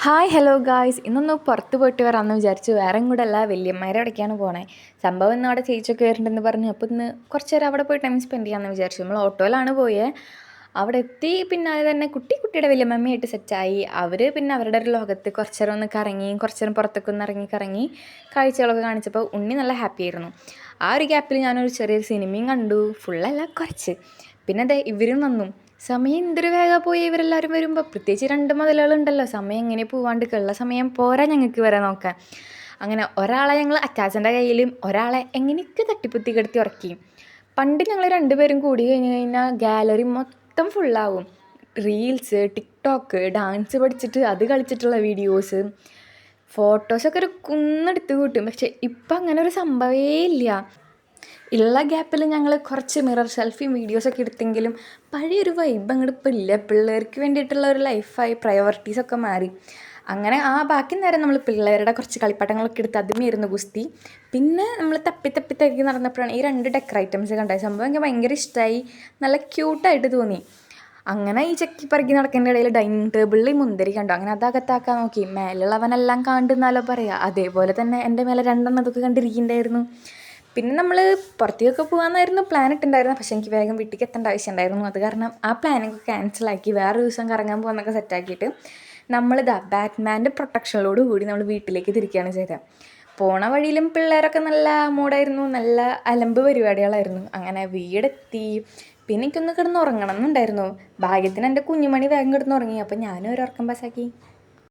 Hi hello guys, ഇന്നൊന്ന് പുറത്ത് പോയിട്ട് വരാമെന്ന് വിചാരിച്ചു. വേറെ കൂടെ വല്യമ്മേരെ അവിടേക്കാണ് പോണേ. സംഭവം ഇന്ന് അവിടെ ചേച്ചിയൊക്കെ വരുന്നുണ്ടെന്ന് പറഞ്ഞു. അപ്പോൾ ഇന്ന് കുറച്ച് നേരം അവിടെ പോയി ടൈം സ്പെൻഡ് ചെയ്യാമെന്ന് വിചാരിച്ചു. നമ്മൾ ഓട്ടോയിലാണ് പോയത്. അവിടെ എത്തി പിന്നെ അത് തന്നെ കുട്ടിയുടെ വല്യമ്മയായിട്ട് സെറ്റായി. അവർ പിന്നെ അവരുടെ ഒരു ലോകത്ത് കുറച്ച് നേരം ഒന്ന് കറങ്ങി, കുറച്ച് നേരം പുറത്തൊക്കെ ഒന്ന് ഇറങ്ങി കറങ്ങി കാഴ്ചകളൊക്കെ കാണിച്ചപ്പോൾ ഉണ്ണി നല്ല ഹാപ്പി ആയിരുന്നു. ആ ഒരു ഗ്യാപ്പിൽ ഞാനൊരു ചെറിയൊരു സിനിമയും കണ്ടു. ഫുള്ളല്ല, കുറച്ച്. പിന്നെ അതെ ഇവരും വന്നു. സമയം എന്തൊരു വേഗം പോയി ഇവരെല്ലാവരും വരുമ്പോൾ. പ്രത്യേകിച്ച് 2 മുതലുകളുണ്ടല്ലോ, സമയം എങ്ങനെ പോവാണ്ടിക്കുള്ള സമയം പോരാ ഞങ്ങൾക്ക് വരെ നോക്കാൻ. അങ്ങനെ ഒരാളെ ഞങ്ങൾ അറ്റാച്ചൻ്റെ കയ്യിലും ഒരാളെ എങ്ങനെയൊക്കെ തട്ടിപ്പുത്തി കിടത്തി ഉറക്കി. പണ്ട് ഞങ്ങൾ 2 പേരും കൂടി കഴിഞ്ഞ് കഴിഞ്ഞാൽ ഗാലറി മൊത്തം ഫുള്ളാവും. റീൽസ്, ടിക്ടോക്ക്, ഡാൻസ് പഠിച്ചിട്ട് അത് കളിച്ചിട്ടുള്ള വീഡിയോസ്, ഫോട്ടോസൊക്കെ ഒരു കുന്നെടുത്ത് കൂട്ടും. പക്ഷെ ഇപ്പം അങ്ങനെ ഒരു സംഭവമേ ഇല്ല. ഉള്ള ഗ്യാപ്പിൽ ഞങ്ങൾ കുറച്ച് മിറർ സെൽഫിയും വീഡിയോസൊക്കെ എടുത്തെങ്കിലും പഴയൊരു വൈബ് അങ്ങോട്ട് ഇപ്പം ഇല്ല. പിള്ളേർക്ക് വേണ്ടിയിട്ടുള്ള ഒരു ലൈഫായി, പ്രയോറിറ്റീസൊക്കെ മാറി. അങ്ങനെ ബാക്കി നേരം നമ്മൾ പിള്ളേരുടെ കുറച്ച് കളിപ്പാട്ടങ്ങളൊക്കെ എടുത്ത് അതുമായിരുന്നു ഗുസ്തി. പിന്നെ നമ്മൾ തപ്പി നടന്നപ്പോഴാണ് ഈ 2 ഡെക്കർ ഐറ്റംസ് കണ്ടത്. സംഭവം എനിക്ക് ഭയങ്കര ഇഷ്ടമായി, നല്ല ക്യൂട്ടായിട്ട് തോന്നി. അങ്ങനെ ഈ ചെക്കിപ്പറക്കി നടക്കേണ്ട ഇടയിൽ ഡൈനിങ് ടേബിളിൽ മുന്തിരി കണ്ടു. അങ്ങനെ അതകത്താക്കാൻ നോക്കി. മേലുള്ളവനെല്ലാം കാണുന്നാലോ പറയുക, അതേപോലെ തന്നെ എൻ്റെ മേലെ 2 അതൊക്കെ കണ്ടിരിക്കുന്നുണ്ടായിരുന്നു. പിന്നെ നമ്മൾ പുറത്തേക്കൊക്കെ പോകാമെന്നായിരുന്നു പ്ലാൻ ഇട്ടുണ്ടായിരുന്നത്. പക്ഷേ എനിക്ക് വേഗം വീട്ടിലേക്ക് എത്തേണ്ട ആവശ്യമുണ്ടായിരുന്നു. അത് കാരണം ആ പ്ലാനൊക്കെ ക്യാൻസലാക്കി വേറെ ദിവസം കറങ്ങാൻ പോകാമെന്നൊക്കെ സെറ്റാക്കിയിട്ട് ബാറ്റ്മാൻ്റെ പ്രൊട്ടക്ഷനിലോട് കൂടി നമ്മൾ വീട്ടിലേക്ക് തിരിക്കുകയാണ് ചെയ്തത്. പോണ വഴിയിലും പിള്ളേരൊക്കെ നല്ല മൂടായിരുന്നു, നല്ല അലമ്പ് പരിപാടികളായിരുന്നു. അങ്ങനെ വീടെത്തി. പിന്നെ എനിക്കൊന്ന് കിടന്ന് ഉറങ്ങണം എന്നുണ്ടായിരുന്നു. ഭാഗ്യത്തിന് എൻ്റെ കുഞ്ഞുമണി വേഗം കിടന്ന് ഉറങ്ങി. അപ്പം ഞാനും ഒരു ഉറക്കം പാസ്സാക്കി.